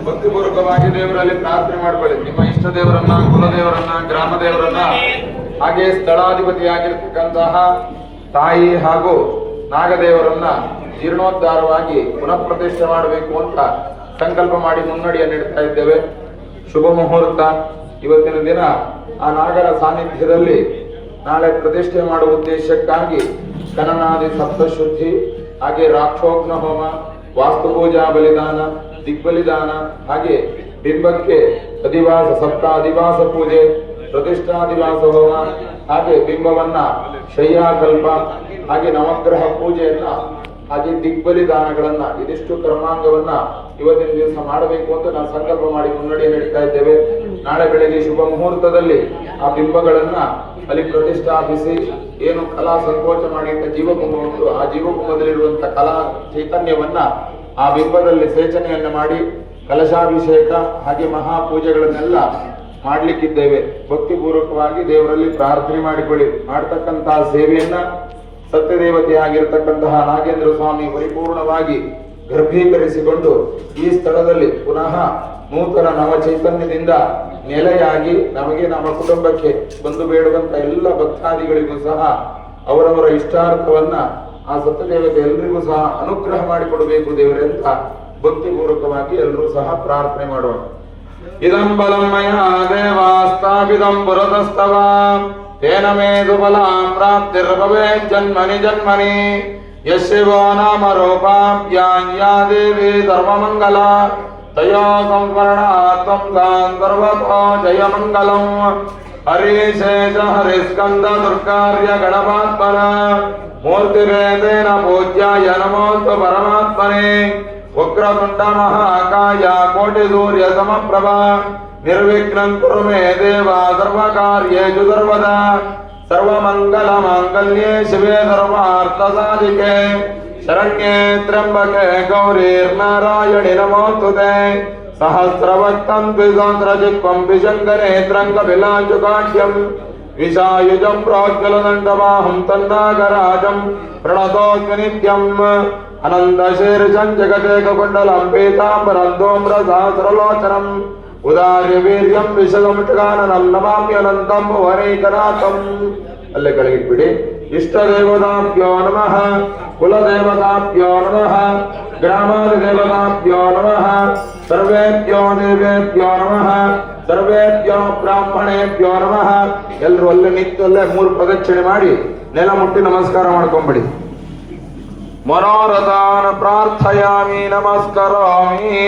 ಭಕ್ತಿಪೂರ್ವಕವಾಗಿ ದೇವರಲ್ಲಿ ಪ್ರಾರ್ಥನೆ ಮಾಡಬೇಡಿ. ನಿಮ್ಮ ಇಷ್ಟ ದೇವರನ್ನ, ಕುಲದೇವರನ್ನ, ಗ್ರಾಮ ದೇವರನ್ನ, ಹಾಗೆ ಸ್ಥಳಾಧಿಪತಿಯಾಗಿರ್ತಕ್ಕಂತಹ ತಾಯಿ ಹಾಗೂ ನಾಗದೇವರನ್ನ ಜೀರ್ಣೋದ್ಧಾರವಾಗಿ ಪುನಃ ಪ್ರತಿಷ್ಠೆ ಮಾಡಬೇಕು ಅಂತ ಸಂಕಲ್ಪ ಮಾಡಿ ಮುನ್ನಡಿಯನ್ನು ಇಡ್ತಾ ಇದ್ದೇವೆ. ಶುಭ ಮುಹೂರ್ತ ಇವತ್ತಿನ ದಿನ ಆ ನಾಗರ ಸಾನ್ನಿಧ್ಯದಲ್ಲಿ ನಾಳೆ ಪ್ರತಿಷ್ಠೆ ಮಾಡುವ ಉದ್ದೇಶಕ್ಕಾಗಿ ಕನನಾದಿ ಸಪ್ತಶುದ್ಧಿ, ಹಾಗೆ ರಾಕ್ಷೋಗ್ನ ಹೋಮ, ವಾಸ್ತುಪೂಜಾ ಬಲಿದಾನ, ದಿಗ್ಬಲಿದಾನ, ಹಾಗೆ ಬಿಂಬಕ್ಕೆ ಅಧಿವಾಸ ಸಪ್ತ ಅಧಿವಾಸ ಪೂಜೆ, ಪ್ರತಿಷ್ಠಾಧಿವಾಸ ಹೋಮ, ಹಾಗೆ ಬಿಂಬವನ್ನ ಶಯ್ಯಾಕಲ್ಪ, ಹಾಗೆ ನವಗ್ರಹ ಪೂಜೆಯನ್ನ, ಹಾಗೆ ದಿಗ್ಬಲಿದಾನಗಳನ್ನ, ಇದಿಷ್ಟು ಕರ್ಮಾಂಗವನ್ನ ಇವತ್ತಿನ ದಿವಸ ಮಾಡಬೇಕು ಅಂತ ನಾವು ಸಂಕಲ್ಪ ಮಾಡಿ ಮುನ್ನಡೆಯನ್ನು ಇಡ್ತಾ ಇದ್ದೇವೆ. ನಾಳೆ ಬೆಳಗ್ಗೆ ಶುಭ ಮುಹೂರ್ತದಲ್ಲಿ ಆ ಬಿಂಬಗಳನ್ನ ಅಲ್ಲಿ ಪ್ರತಿಷ್ಠಾಪಿಸಿ, ಏನು ಕಲಾ ಸಂಕೋಚ ಮಾಡಿಟ್ಟ ಜೀವಕುಂಭ ಉಂಟು, ಆ ಜೀವಕುಂಭದಲ್ಲಿರುವಂತಹ ಕಲಾ ಚೈತನ್ಯವನ್ನ ಆ ಬಿಂಬದಲ್ಲಿ ಸೇಚನೆಯನ್ನ ಮಾಡಿ ಕಲಶಾಭಿಷೇಕ ಹಾಗೆ ಮಹಾಪೂಜೆಗಳನ್ನೆಲ್ಲ ಮಾಡ್ಲಿಕ್ಕಿದ್ದೇವೆ. ಭಕ್ತಿಪೂರ್ವಕವಾಗಿ ದೇವರಲ್ಲಿ ಪ್ರಾರ್ಥನೆ ಮಾಡಿಕೊಳ್ಳಿ. ಮಾಡ್ತಕ್ಕಂತಹ ಸೇವೆಯನ್ನ ಸತ್ಯದೇವತೆಯಾಗಿರ್ತಕ್ಕಂತಹ ನಾಗೇಂದ್ರ ಸ್ವಾಮಿ ಪರಿಪೂರ್ಣವಾಗಿ ಗರ್ಭೀಕರಿಸಿಕೊಂಡು ಈ ಸ್ಥಳದಲ್ಲಿ ಪುನಃ ನೂತನ ನವ ಚೈತನ್ಯದಿಂದ ನೆಲೆಯಾಗಿ ನಮಗೆ ನಮ್ಮ ಕುಟುಂಬಕ್ಕೆ ಬಂದು ಬೇಡುವಂತ ಎಲ್ಲ ಭಕ್ತಾದಿಗಳಿಗೂ ಸಹ ಅವರವರ ಇಷ್ಟಾರ್ಥವನ್ನ ಆ ಸತ್ಯದೇವತೆ ಎಲ್ರಿಗೂ ಸಹ ಅನುಗ್ರಹ ಮಾಡಿಕೊಡಬೇಕು ದೇವರೇ ಅಂತ ಭಕ್ತಿಪೂರ್ವಕವಾಗಿ ಎಲ್ಲರೂ ಸಹ ಪ್ರಾರ್ಥನೆ ಮಾಡೋಣ. ಇದಂ ಬಲಂ ಮಯ ದೇವಾಸ್ತಾಪಿದಂ ಪುರತಸ್ತವ ತೇನ ಮೇ ದುಬಲಾಂ ಪ್ರಾಪ್ತಿರ್ಭವೇ ಜನ್ಮನಿ ಜನ್ಮನಿ ಯಶಿವೋ ನಾಮ ರೂಪಾಭ್ಯಾಂ ಯಾ ದೇವಿ ಧರ್ಮಮಂಗಲ ತಯೋ ಸಂವರ್ಣಾತ್ಮಂ ತಾಂ ಸರ್ವತೋ ಜಯ ಮಂಗಲಂ. ಹರಿಶೇಷ ಹರಿಸ್ಕಂದ ದುರ್ಗಾರ್ಯ ಗಣಪಾತ್ಮನ ಮೂರ್ತಿವೇದೇನ ಪೂಜ್ಯಾಯ ನಮೋಸ್ತು ಪರಮಾತ್ಮನೇ. ವಕ್ರತುಂಡ ಮಹಾಕಾಯ ಕೋಟಿ ಸೂರ್ಯ ಸಮಪ್ರಭ ನಿರ್ವಿಘ್ನಂ ಕುರು ಮೇ ದೇವ ಸರ್ವಕಾರ್ಯೇಷು ಸರ್ವದಾ. ಸರ್ವಮಂಗಲ ಮಾಂಗಲ್ಯೆ ಶಿವೆ ಸರ್ವಾರ್ಥ ಸಾಧಿಕೆ ಶರಣ್ಯೆ ತ್ರ್ಯಂಬಕೆ ಗೌರೀರ್ನಾರಾಯಣಿ ನಮೋಸ್ತುತೆ. ಸಹಸ್ರವಕ್ತಂ ದ್ವಿಸಹಸ್ರಚಿತ್ವಂ ವಿಶಂಕನೇತ್ರಂಗ ವಿಲಾಂಚುಕಾಢ್ಯಂ ವಿಷಾಯುಜಂ ಪ್ರೋಜ್ವಲದಂಡವಾಹಂ ತನ್ನಾಗರಾಜಂ ಪ್ರಣತೋಸ್ಮಿ ನಿತ್ಯಂ. ಅನಂತ ಶೀರ್ಷಂ ಜಗದೇಕ ಕುಂಡಲಂ ಪೀತಾಂಬರಂ ಧೂಮ್ರ ಸಹಸ್ರಲೋಚನಂ ಉದಾರ್ಯ ವೀರ್ಯಂ ವಿಷಗಮುಟಗಾನನಂ ನಮಾಮಿ ಅನಂತಂ ಭುವನೈಕನಾಥಂ. ಅಲ್ಲೇ ಕೆಳಗಿಟ್ಬಿಡಿ. ಇಷ್ಟ ದೇವತಾಭ್ಯೋ ನಮಃ, ಕುಲದೇವತಾಭ್ಯೋ ನಮಃ, ಗ್ರಾಮಾದಿ ದೇವತಾಭ್ಯೋ ನಮಃ, ಸರ್ವೇಭ್ಯೋ ದೇವೇಭ್ಯೋ ನಮಃ, ಸರ್ವೇಭ್ಯೋ ಬ್ರಾಹ್ಮಣೇಭ್ಯೋ ನಮಃ. ಎಲ್ಲರೂ ಅಲ್ಲೇ ನಿಂತಲ್ಲೇ 3 ಪ್ರದಕ್ಷಿಣೆ ಮಾಡಿ ನೆಲ ಮುಟ್ಟಿ ನಮಸ್ಕಾರ ಮಾಡ್ಕೊಂಬಿಡಿ. ಮನೋರಥಾನ ಪ್ರಾರ್ಥಯಾಮಿ ನಮಸ್ಕರಾಮಿ.